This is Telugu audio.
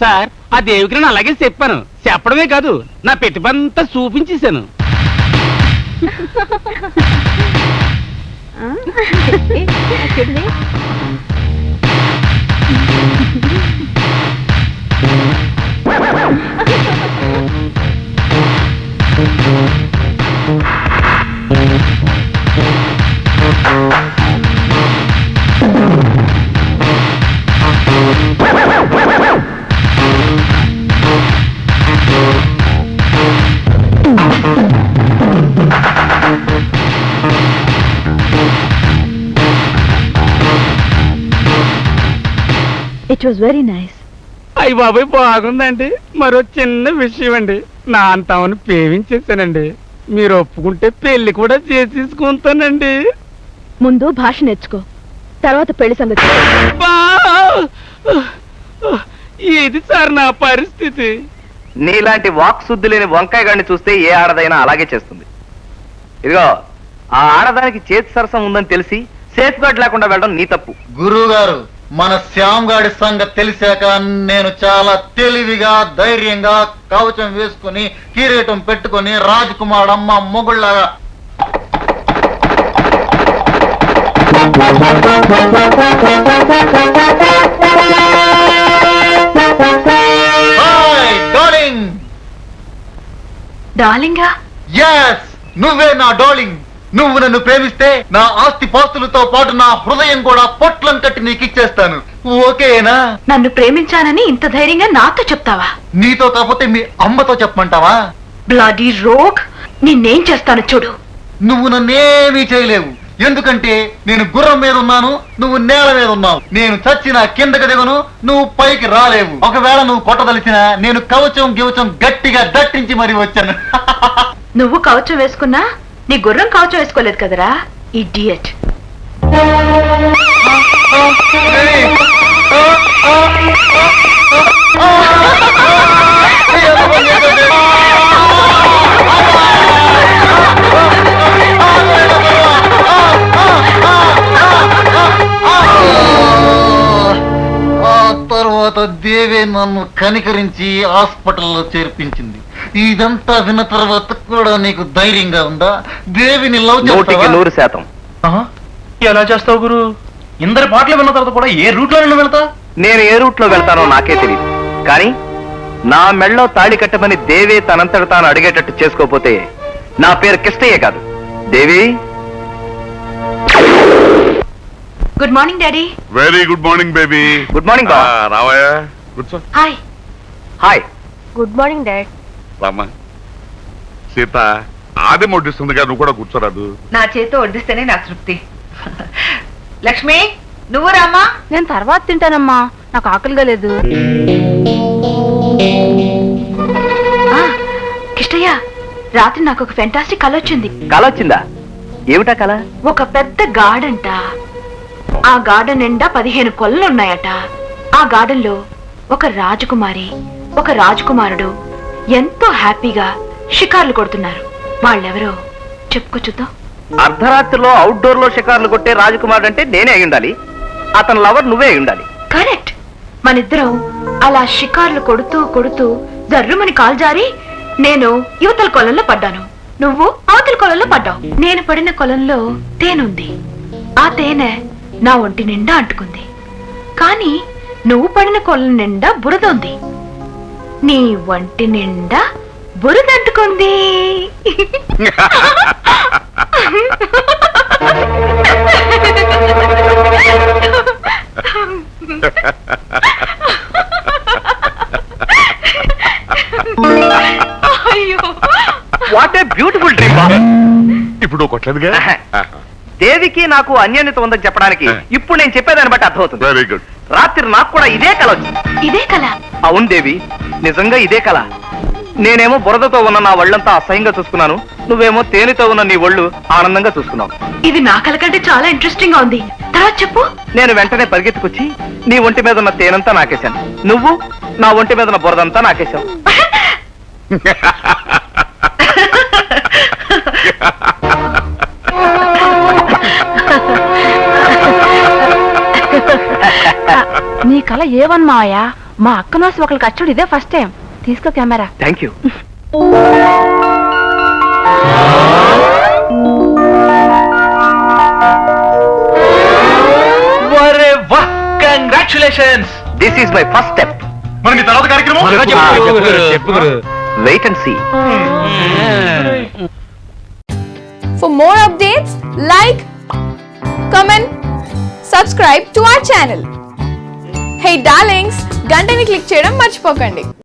సార్ ఆ దేవికి నేను అలాగే చెప్పాను. చెప్పడమే కాదు నా పెట్టుబంతా చూపించేశాను. చూడండి. It was very nice. అయ్యి బాబాయ్ బాగుందండి. మరో చిన్న విషయం అండి, నా అంతామని ప్రేమించేసానండి. మీరు ఒప్పుకుంటే పెళ్లి కూడా చేసేసుకుంటానండి. ముందు భాష నేర్చుకో, తర్వాత పెళ్లి సంగతి. బా! ఏది సార్ నా పరిస్థితి? నీలాంటి వాక్ శుద్ధి లేని వంకాయ గాడిని చూస్తే ఏ ఆడదైనా అలాగే చేస్తుంది. ఇదిగో, ఆ ఆడదానికి చేతి సరసం ఉందని తెలిసి సేఫ్ గార్డ్ లేకుండా వెళ్ళడం నీ తప్పు. గురువు గారు, మన శ్యామ్ గాడి సంగతి తెలిసాక నేను చాలా తెలివిగా ధైర్యంగా కవచం వేసుకుని కిరీటం పెట్టుకుని రాజ్ కుమార్ అమ్మ మొగుళ్ళగా డార్లింగా? ఎస్, నువ్వే నా డార్లింగ్. నువ్వు నన్ను ప్రేమిస్తే నా ఆస్తి పాస్తులతో పాటు నా హృదయం కూడా పొట్లం కట్టి నీకు ఇచ్చేస్తాను. ఓకేనా? నన్ను ప్రేమించానని ఇంత ధైర్యంగా నాతో చెప్తావా? నీతో కాకపోతే మీ అమ్మతో చెప్పమంటావా? బ్లడీ రోగ్, నిన్నేం చేస్తాను చూడు. నువ్వు నన్నేమీ చేయలేవు, ఎందుకంటే నేను గుర్రం మీద ఉన్నాను, నువ్వు నేల మీద ఉన్నావు. నేను చచ్చిన కిందకి దిగను, నువ్వు పైకి రాలేవు. ఒకవేళ నువ్వు కొట్టదలిచినా నేను కవచం గివచం గట్టిగా దట్టించి మరీ వచ్చాను. నువ్వు కవచం వేసుకున్నా నీ గుర్రం కవచం వేసుకోలేదు కదరా, ఇడియట్. తర్వాత దేవే నన్ను కనికరించి హాస్పిటల్లో చేర్పించింది. ఇదంతా విన్న తర్వాత కూడా నీకు ధైర్యంగా ఉందా? దేవిని లవ్ నూటికి 100%. ఎలా చేస్తావు గురు? ఇందరి పాటలు విన్న తర్వాత కూడా ఏ రూట్ లో వెళ్తా? నేను ఏ రూట్ లో వెళ్తానో నాకే తెలియదు, కానీ నా మెళ్ళో తాళి కట్టమని దేవి తనంతట తాను అడిగేటట్టు చేసుకోపోతే నా పేరు కిష్టయ్యే కాదు, Devi. Good morning daddy. Very good morning baby. Good morning బా. రావయ్యా, కూర్చో. Hi. Hi. Good morning dad. రామ్మా. సీత ఆదం వడ్డిస్తుంది కదా, నువ్వు కూడా కూర్చోరాదు. నా చేతో వడ్డిస్తేనే నాకు తృప్తి. లక్ష్మి, నువ్వు రామ్మా. నేను తర్వాత తింటానమ్మా, నాకు ఆకలిగా లేదు. కిష్టయ్య, రాత్రి నాకు ఒక ఫెంటాస్టిక్ కల వచ్చింది. కల వచ్చిందా? ఏమిటా కల? ఒక పెద్ద గార్డెన్. ఆ గార్డెన్ నిండా 15 కొలను ఉన్నాయట. ఆ గార్డెన్ లో ఒక రాజకుమారి, ఒక రాజకుమారుడు ఎంతో హ్యాపీగా షికార్లు కొడుతున్నారు. వాళ్ళెవరో చెప్పుకో చూద్దాం. అర్ధరాత్రిలో అవుట్డోర్ లో షికార్లు కొట్టే రాజకుమారుడు అంటే నేనే అయి ఉండాలి, అతని లవర్ నువ్వే అయి ఉండాలి. కరెక్ట్. మనిద్దరం అలా షికార్లు కొడుతూ కొడుతూ జర్రుమని కాలు జారి నేను యువతల కొలంలో పడ్డాను, నువ్వు అవతల కొలంలో పడ్డావు. నేను పడిన కొలంలో తేనుంది. ఆ తేనె నా ఒంటి నిండా అంటుకుంది. కానీ నువ్వు పడిన కొలం నిండా బురద ఉంది. నీ ఒంటి నిండా బురద అంటుకుంది. What a beautiful dream. ఇప్పుడు కొట్టలేదుగా. దేవికి నాకు అన్యోన్యత ఉందని చెప్పడానికి ఇప్పుడు నేను చెప్పేదాన్ని బట్టి అర్థమవుతుంది. Very good. రాత్రి నాకు కూడా ఇదే కల వచ్చింది. ఇదే కల? అవును దేవి, నిజంగా ఇదే కల. నేనేమో బురదతో ఉన్న నా ఒళ్ళంతా అసహ్యంగా చూసుకున్నాను, నువ్వేమో తేనెతో ఉన్న నీ ఒళ్ళు ఆనందంగా చూసుకున్నావు. ఇది నా కల కంటే చాలా ఇంట్రెస్టింగ్ గా ఉంది. తర్వాత చెప్పు. నేను వెంటనే పరిగెత్తుకొచ్చి నీ ఒంటి మీద ఉన్న తేనంతా నాకేశాను, నువ్వు నా ఒంటి మీద ఉన్న బురదంతా నాకేశావు. నీ కల ఏవన్ మావయ్య, మా అక్క నోసి ఒకరికి అచ్చుడు ఇదే ఫస్ట్ టైం. తీసుకో camera. Thank you. Congratulations. This is my first step. మరి నీ తర్వాత కార్యక్రమం wait and see. For more updates, like, comment, subscribe to our channel. Hey darlings, గంటని click చేయడం మర్చిపోకండి.